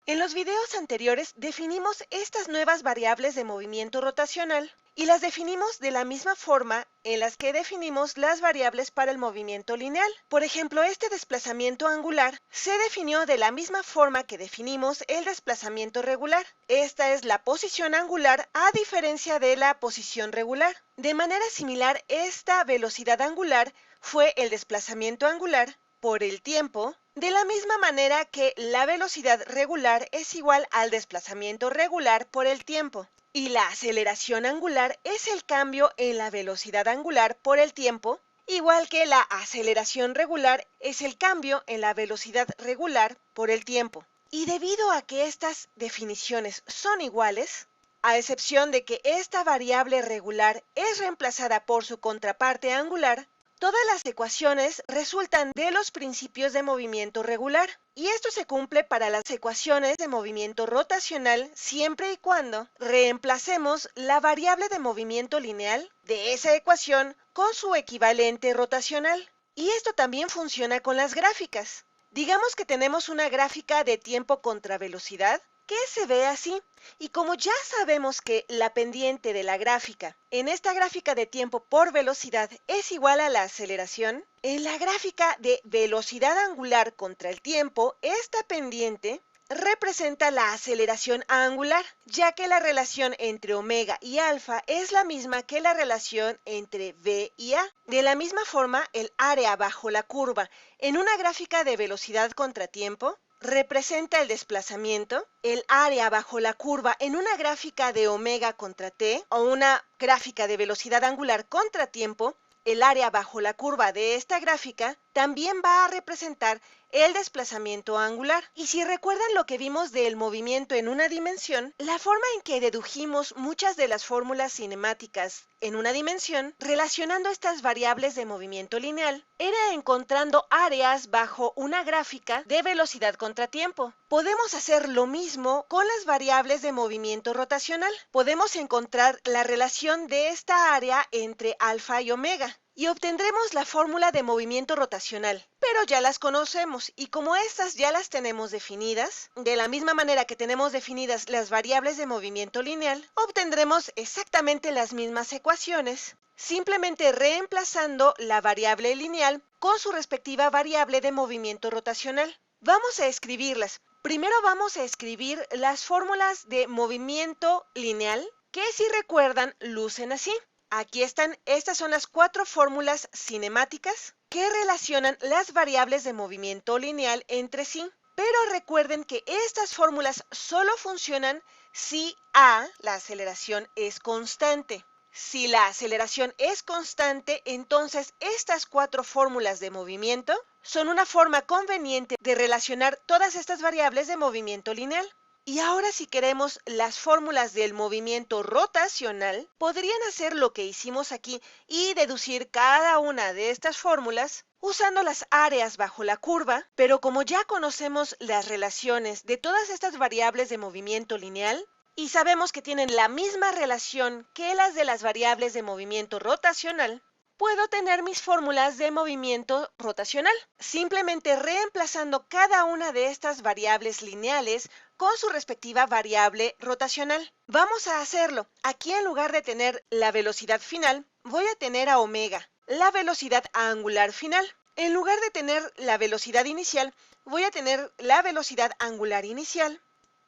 En los videos anteriores definimos estas nuevas variables de movimiento rotacional y las definimos de la misma forma en las que definimos las variables para el movimiento lineal. Por ejemplo, este desplazamiento angular se definió de la misma forma que definimos el desplazamiento regular. Esta es la posición angular a diferencia de la posición regular. De manera similar, esta velocidad angular fue el desplazamiento angular por el tiempo, de la misma manera que la velocidad regular es igual al desplazamiento regular por el tiempo. Y la aceleración angular es el cambio en la velocidad angular por el tiempo, igual que la aceleración regular es el cambio en la velocidad regular por el tiempo. Y debido a que estas definiciones son iguales, a excepción de que esta variable regular es reemplazada por su contraparte angular, todas las ecuaciones resultan de los principios de movimiento regular, y esto se cumple para las ecuaciones de movimiento rotacional siempre y cuando reemplacemos la variable de movimiento lineal de esa ecuación con su equivalente rotacional. Y esto también funciona con las gráficas. Digamos que tenemos una gráfica de tiempo contra velocidad que se ve así, y como ya sabemos que la pendiente de la gráfica en esta gráfica de tiempo por velocidad es igual a la aceleración, en la gráfica de velocidad angular contra el tiempo, esta pendiente representa la aceleración angular, ya que la relación entre omega y alfa es la misma que la relación entre v y a. De la misma forma, el área bajo la curva en una gráfica de velocidad contra tiempo representa el desplazamiento, el área bajo la curva en una gráfica de omega contra t o una gráfica de velocidad angular contra tiempo, el área bajo la curva de esta gráfica también va a representar el desplazamiento angular. Y si recuerdan lo que vimos del movimiento en una dimensión, la forma en que dedujimos muchas de las fórmulas cinemáticas en una dimensión, relacionando estas variables de movimiento lineal, era encontrando áreas bajo una gráfica de velocidad contra tiempo. Podemos hacer lo mismo con las variables de movimiento rotacional. Podemos encontrar la relación de esta área entre alfa y omega, y obtendremos la fórmula de movimiento rotacional, pero ya las conocemos, y como estas ya las tenemos definidas, de la misma manera que tenemos definidas las variables de movimiento lineal, obtendremos exactamente las mismas ecuaciones, simplemente reemplazando la variable lineal con su respectiva variable de movimiento rotacional. Vamos a escribirlas. Primero vamos a escribir las fórmulas de movimiento lineal, que si recuerdan lucen así. Aquí están, estas son las 4 fórmulas cinemáticas que relacionan las variables de movimiento lineal entre sí. Pero recuerden que estas fórmulas solo funcionan si A, la aceleración, es constante. Si la aceleración es constante, entonces estas 4 fórmulas de movimiento son una forma conveniente de relacionar todas estas variables de movimiento lineal. Y ahora, si queremos las fórmulas del movimiento rotacional, podrían hacer lo que hicimos aquí y deducir cada una de estas fórmulas usando las áreas bajo la curva, pero como ya conocemos las relaciones de todas estas variables de movimiento lineal y sabemos que tienen la misma relación que las de las variables de movimiento rotacional, puedo tener mis fórmulas de movimiento rotacional, simplemente reemplazando cada una de estas variables lineales con su respectiva variable rotacional. Vamos a hacerlo. Aquí, en lugar de tener la velocidad final, voy a tener a omega, la velocidad angular final. En lugar de tener la velocidad inicial, voy a tener la velocidad angular inicial.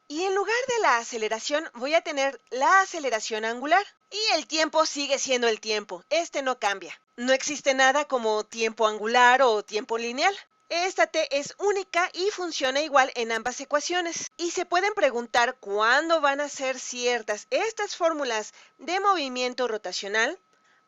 Y en lugar de la aceleración, voy a tener la aceleración angular. Y el tiempo sigue siendo el tiempo, este no cambia. No existe nada como tiempo angular o tiempo lineal. Esta t es única y funciona igual en ambas ecuaciones. Y se pueden preguntar cuándo van a ser ciertas estas fórmulas de movimiento rotacional.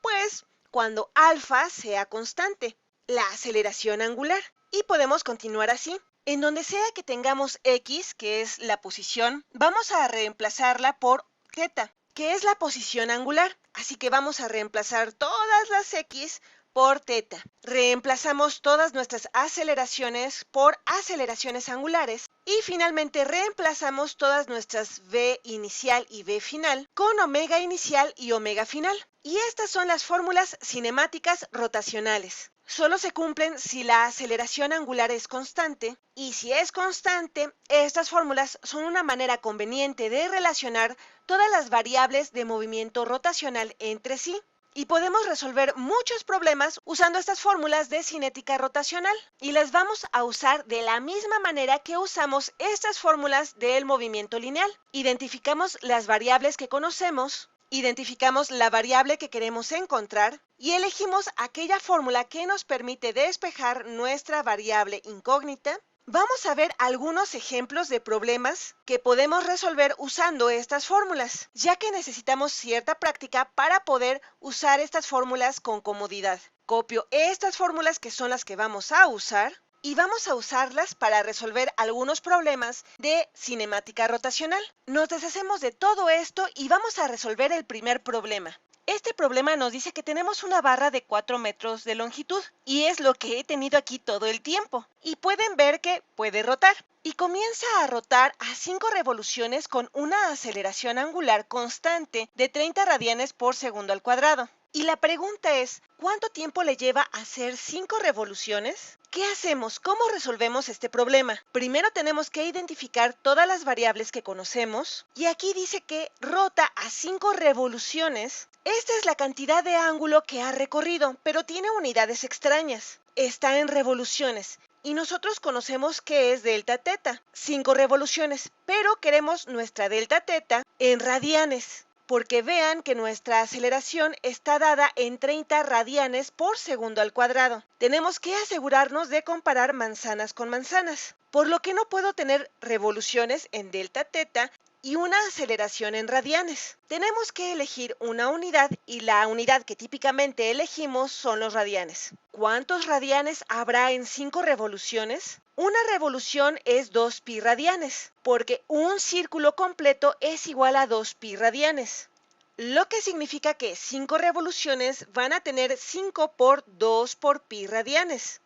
Pues cuando alfa sea constante, la aceleración angular. Y podemos continuar así. En donde sea que tengamos x, que es la posición, vamos a reemplazarla por θ, que es la posición angular. Así que vamos a reemplazar todas las x por θ. Reemplazamos todas nuestras aceleraciones por aceleraciones angulares. Y finalmente reemplazamos todas nuestras v inicial y v final con omega inicial y omega final. Y estas son las fórmulas cinemáticas rotacionales. solo se cumplen si la aceleración angular es constante, y si es constante, estas fórmulas son una manera conveniente de relacionar todas las variables de movimiento rotacional entre sí. Y podemos resolver muchos problemas usando estas fórmulas de cinética rotacional. Y las vamos a usar de la misma manera que usamos estas fórmulas del movimiento lineal. Identificamos las variables que conocemos, identificamos la variable que queremos encontrar y elegimos aquella fórmula que nos permite despejar nuestra variable incógnita. Vamos a ver algunos ejemplos de problemas que podemos resolver usando estas fórmulas, ya que necesitamos cierta práctica para poder usar estas fórmulas con comodidad. Copio estas fórmulas que son las que vamos a usar y vamos a usarlas para resolver algunos problemas de cinemática rotacional. Nos deshacemos de todo esto y vamos a resolver el primer problema. Este problema nos dice que tenemos una barra de 4 metros de longitud y es lo que he tenido aquí todo el tiempo. Y pueden ver que puede rotar. Y comienza a rotar a 5 revoluciones con una aceleración angular constante de 30 radianes por segundo al cuadrado. Y la pregunta es, ¿cuánto tiempo le lleva a hacer 5 revoluciones? ¿Qué hacemos? ¿Cómo resolvemos este problema? Primero tenemos que identificar todas las variables que conocemos y aquí dice que rota a 5 revoluciones. Esta es la cantidad de ángulo que ha recorrido, pero tiene unidades extrañas. Está en revoluciones y nosotros conocemos que es delta teta, 5 revoluciones, pero queremos nuestra delta teta en radianes, porque vean que nuestra aceleración está dada en 30 radianes por segundo al cuadrado. Tenemos que asegurarnos de comparar manzanas con manzanas, por lo que no puedo tener revoluciones en delta teta y una aceleración en radianes. Tenemos que elegir una unidad y la unidad que típicamente elegimos son los radianes. ¿Cuántos radianes habrá en 5 revoluciones? Una revolución es 2 pi radianes, porque un círculo completo es igual a 2 pi radianes. Lo que significa que 5 revoluciones van a tener 5 por 2 por pi radianes,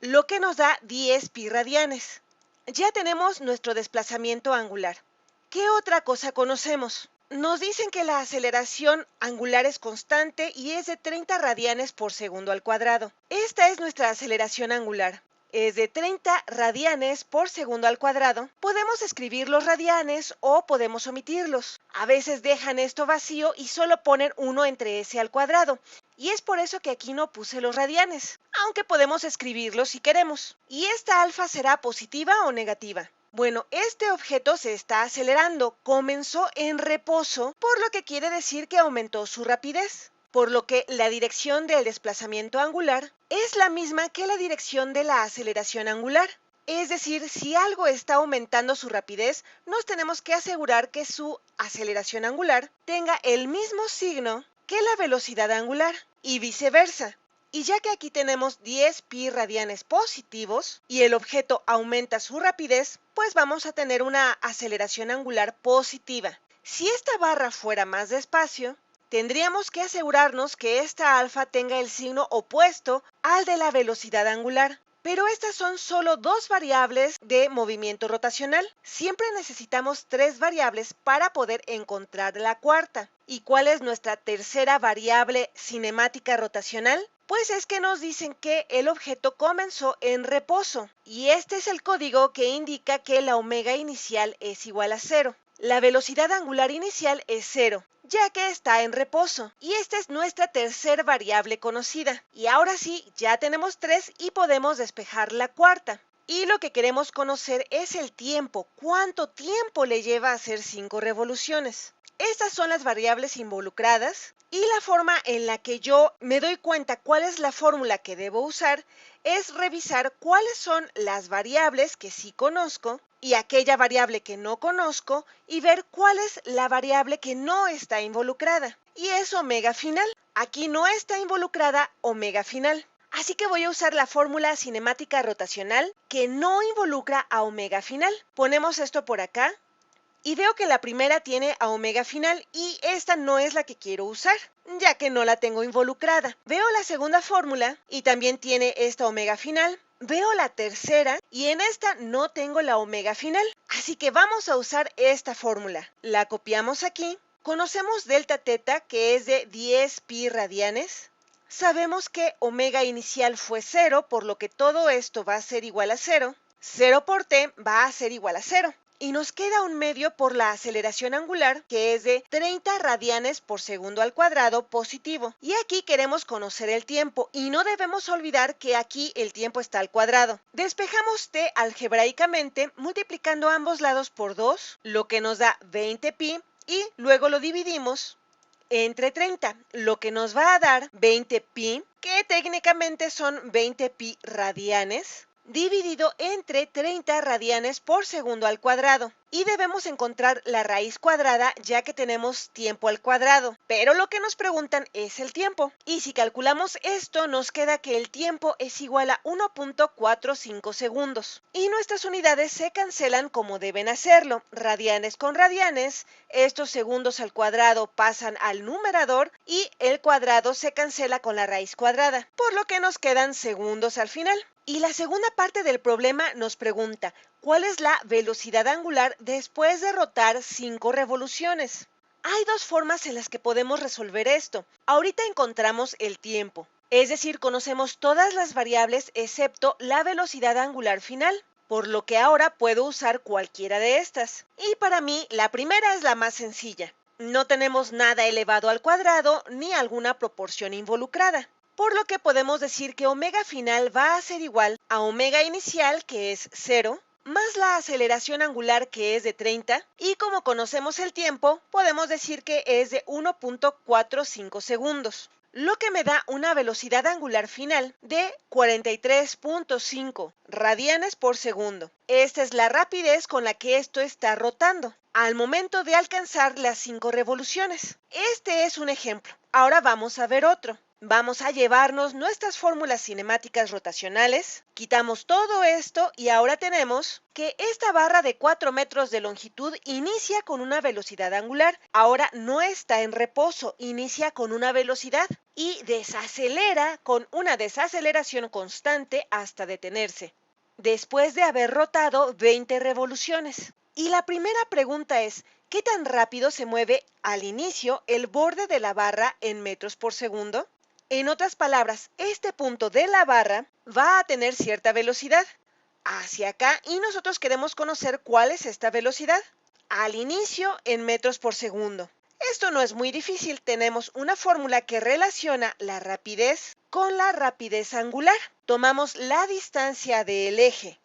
lo que nos da 10 pi radianes. Ya tenemos nuestro desplazamiento angular. ¿Qué otra cosa conocemos? Nos dicen que la aceleración angular es constante y es de 30 radianes por segundo al cuadrado. Esta es nuestra aceleración angular. Es de 30 radianes por segundo al cuadrado. Podemos escribir los radianes o podemos omitirlos. A veces dejan esto vacío y solo ponen 1 entre s al cuadrado. Y es por eso que aquí no puse los radianes, aunque podemos escribirlos si queremos. ¿Y esta alfa será positiva o negativa? Bueno, este objeto se está acelerando, comenzó en reposo, por lo que quiere decir que aumentó su rapidez, por lo que la dirección del desplazamiento angular es la misma que la dirección de la aceleración angular. Es decir, si algo está aumentando su rapidez, nos tenemos que asegurar que su aceleración angular tenga el mismo signo que la velocidad angular y viceversa. Y ya que aquí tenemos 10 pi radianes positivos y el objeto aumenta su rapidez, pues vamos a tener una aceleración angular positiva. Si esta barra fuera más despacio, tendríamos que asegurarnos que esta alfa tenga el signo opuesto al de la velocidad angular. Pero estas son solo 2 variables de movimiento rotacional. Siempre necesitamos 3 variables para poder encontrar la cuarta. ¿Y cuál es nuestra tercera variable cinemática rotacional? Pues es que nos dicen que el objeto comenzó en reposo y este es el código que indica que la omega inicial es igual a 0. La velocidad angular inicial es 0, ya que está en reposo, y esta es nuestra tercera variable conocida. Y ahora sí, ya tenemos 3 y podemos despejar la cuarta. Y lo que queremos conocer es el tiempo, cuánto tiempo le lleva a hacer 5 revoluciones. Estas son las variables involucradas y la forma en la que yo me doy cuenta cuál es la fórmula que debo usar es revisar cuáles son las variables que sí conozco y aquella variable que no conozco y ver cuál es la variable que no está involucrada. Y es omega final. Aquí no está involucrada omega final. Así que voy a usar la fórmula cinemática rotacional que no involucra a omega final. Ponemos esto por acá. Y veo que la primera tiene a omega final y esta no es la que quiero usar, ya que no la tengo involucrada. Veo la segunda fórmula y también tiene esta omega final. Veo la tercera y en esta no tengo la omega final. Así que vamos a usar esta fórmula. La copiamos aquí. Conocemos delta teta, que es de 10 pi radianes. Sabemos que omega inicial fue 0, por lo que todo esto va a ser igual a 0. 0 por t va a ser igual a 0. Y nos queda un medio por la aceleración angular, que es de 30 radianes por segundo al cuadrado positivo. Y aquí queremos conocer el tiempo, y no debemos olvidar que aquí el tiempo está al cuadrado. Despejamos t algebraicamente multiplicando ambos lados por 2, lo que nos da 20pi, y luego lo dividimos entre 30, lo que nos va a dar 20pi, que técnicamente son 20pi radianes, dividido entre 30 radianes por segundo al cuadrado. Y debemos encontrar la raíz cuadrada ya que tenemos tiempo al cuadrado. Pero lo que nos preguntan es el tiempo. Y si calculamos esto, nos queda que el tiempo es igual a 1.45 segundos. Y nuestras unidades se cancelan como deben hacerlo. Radianes con radianes, estos segundos al cuadrado pasan al numerador y el cuadrado se cancela con la raíz cuadrada, por lo que nos quedan segundos al final. Y la segunda parte del problema nos pregunta, ¿cuál es la velocidad angular después de rotar 5 revoluciones? Hay dos formas en las que podemos resolver esto. Ahorita encontramos el tiempo, es decir, conocemos todas las variables excepto la velocidad angular final, por lo que ahora puedo usar cualquiera de estas. Y para mí, la primera es la más sencilla. No tenemos nada elevado al cuadrado ni alguna proporción involucrada, por lo que podemos decir que omega final va a ser igual a omega inicial, que es 0, más la aceleración angular, que es de 30, y como conocemos el tiempo, podemos decir que es de 1.45 segundos, lo que me da una velocidad angular final de 43.5 radianes por segundo. Esta es la rapidez con la que esto está rotando al momento de alcanzar las 5 revoluciones. Este es un ejemplo. Ahora vamos a ver otro. Vamos a llevarnos nuestras fórmulas cinemáticas rotacionales, quitamos todo esto y ahora tenemos que esta barra de 4 metros de longitud inicia con una velocidad angular, ahora no está en reposo, inicia con una velocidad y desacelera con una desaceleración constante hasta detenerse, después de haber rotado 20 revoluciones. Y la primera pregunta es, ¿qué tan rápido se mueve al inicio el borde de la barra en metros por segundo? En otras palabras, este punto de la barra va a tener cierta velocidad hacia acá y nosotros queremos conocer cuál es esta velocidad. Al inicio en metros por segundo. Esto no es muy difícil, tenemos una fórmula que relaciona la rapidez con la rapidez angular. Tomamos la distancia del eje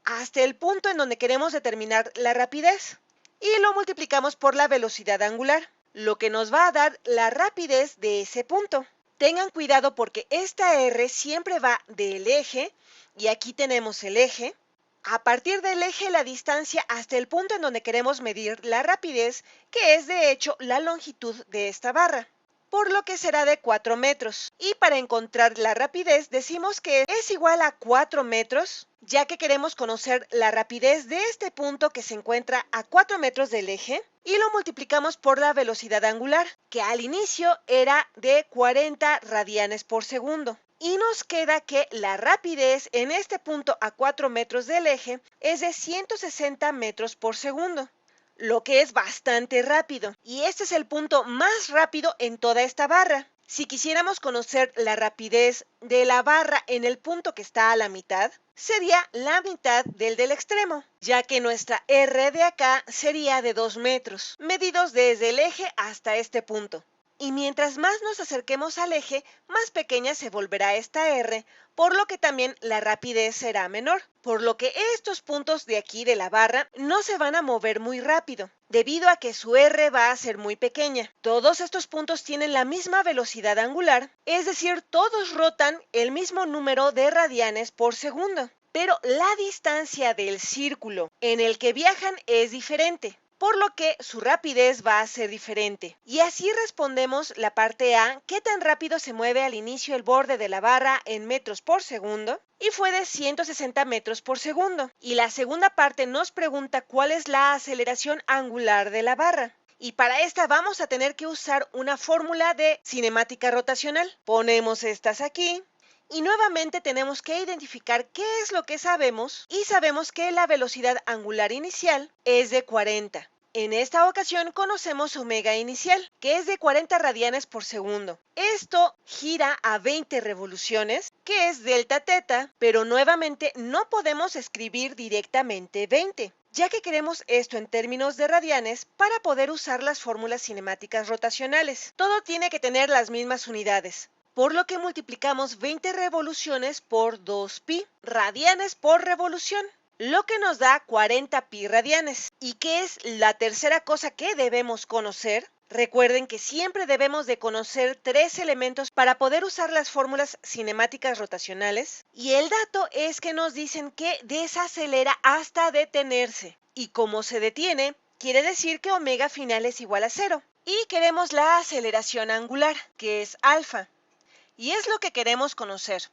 hasta el punto en donde queremos determinar la rapidez y lo multiplicamos por la velocidad angular, lo que nos va a dar la rapidez de ese punto. Tengan cuidado porque esta R siempre va del eje, y aquí tenemos el eje. A partir del eje, la distancia hasta el punto en donde queremos medir la rapidez, que es de hecho la longitud de esta barra, por lo que será de 4 metros. Y para encontrar la rapidez decimos que es igual a 4 metros, ya que queremos conocer la rapidez de este punto que se encuentra a 4 metros del eje, y lo multiplicamos por la velocidad angular, que al inicio era de 40 radianes por segundo. Y nos queda que la rapidez en este punto a 4 metros del eje es de 160 metros por segundo, lo que es bastante rápido. Y este es el punto más rápido en toda esta barra. Si quisiéramos conocer la rapidez de la barra en el punto que está a la mitad, sería la mitad del extremo, ya que nuestra R de acá sería de 2 metros, medidos desde el eje hasta este punto. Y mientras más nos acerquemos al eje, más pequeña se volverá esta R, por lo que también la rapidez será menor, por lo que estos puntos de aquí de la barra no se van a mover muy rápido, debido a que su R va a ser muy pequeña. Todos estos puntos tienen la misma velocidad angular, es decir, todos rotan el mismo número de radianes por segundo, pero la distancia del círculo en el que viajan es diferente, por lo que su rapidez va a ser diferente. Y así respondemos la parte A, ¿qué tan rápido se mueve al inicio el borde de la barra en metros por segundo? Y fue de 160 metros por segundo. Y la segunda parte nos pregunta cuál es la aceleración angular de la barra. Y para esta vamos a tener que usar una fórmula de cinemática rotacional. Ponemos estas aquí. Y nuevamente tenemos que identificar qué es lo que sabemos, y sabemos que la velocidad angular inicial es de 40. En esta ocasión conocemos omega inicial, que es de 40 radianes por segundo. Esto gira a 20 revoluciones, que es delta teta, pero nuevamente no podemos escribir directamente 20, ya que queremos esto en términos de radianes para poder usar las fórmulas cinemáticas rotacionales. Todo tiene que tener las mismas unidades, por lo que multiplicamos 20 revoluciones por 2pi, radianes por revolución, lo que nos da 40 pi radianes. ¿Y qué es la tercera cosa que debemos conocer? Recuerden que siempre debemos de conocer 3 elementos para poder usar las fórmulas cinemáticas rotacionales. Y el dato es que nos dicen que desacelera hasta detenerse. Y como se detiene, quiere decir que omega final es igual a 0. Y queremos la aceleración angular, que es alfa. Y es lo que queremos conocer.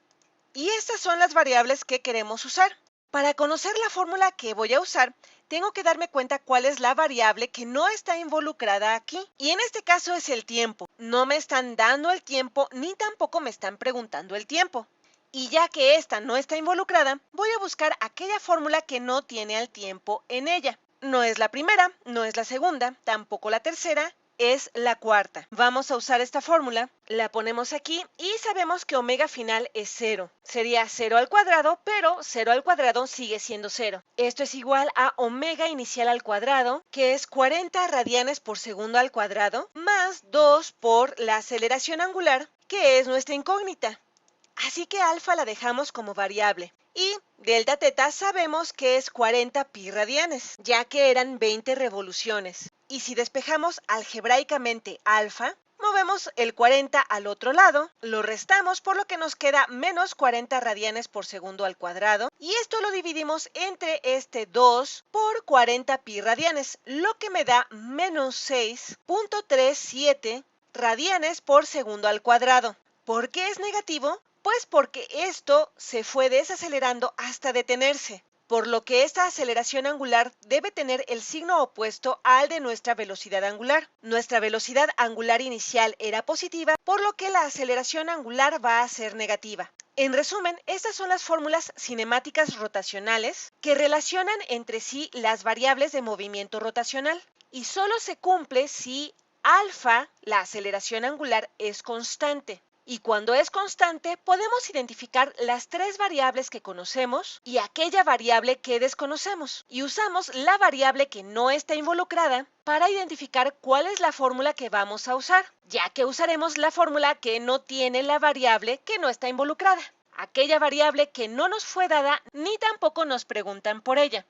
Y estas son las variables que queremos usar. Para conocer la fórmula que voy a usar, tengo que darme cuenta cuál es la variable que no está involucrada aquí. Y en este caso es el tiempo. No me están dando el tiempo ni tampoco me están preguntando el tiempo. Y ya que esta no está involucrada, voy a buscar aquella fórmula que no tiene al tiempo en ella. No es la primera, no es la segunda, tampoco la tercera, es la cuarta. Vamos a usar esta fórmula, la ponemos aquí y sabemos que omega final es 0. Sería 0 al cuadrado, pero 0 al cuadrado sigue siendo 0. Esto es igual a omega inicial al cuadrado, que es 40 radianes por segundo al cuadrado, más 2 por la aceleración angular, que es nuestra incógnita. Así que alfa la dejamos como variable. Y delta teta sabemos que es 40 pi radianes, ya que eran 20 revoluciones. Y si despejamos algebraicamente alfa, movemos el 40 al otro lado, lo restamos por lo que nos queda menos 40 radianes por segundo al cuadrado. Y esto lo dividimos entre este 2 por 40 pi radianes, lo que me da menos 6.37 radianes por segundo al cuadrado. ¿Por qué es negativo? Pues porque esto se fue desacelerando hasta detenerse, por lo que esta aceleración angular debe tener el signo opuesto al de nuestra velocidad angular. Nuestra velocidad angular inicial era positiva, por lo que la aceleración angular va a ser negativa. En resumen, estas son las fórmulas cinemáticas rotacionales que relacionan entre sí las variables de movimiento rotacional y solo se cumple si alfa, la aceleración angular, es constante. Y cuando es constante, podemos identificar las 3 variables que conocemos y aquella variable que desconocemos. Y usamos la variable que no está involucrada para identificar cuál es la fórmula que vamos a usar, ya que usaremos la fórmula que no tiene la variable que no está involucrada, aquella variable que no nos fue dada ni tampoco nos preguntan por ella.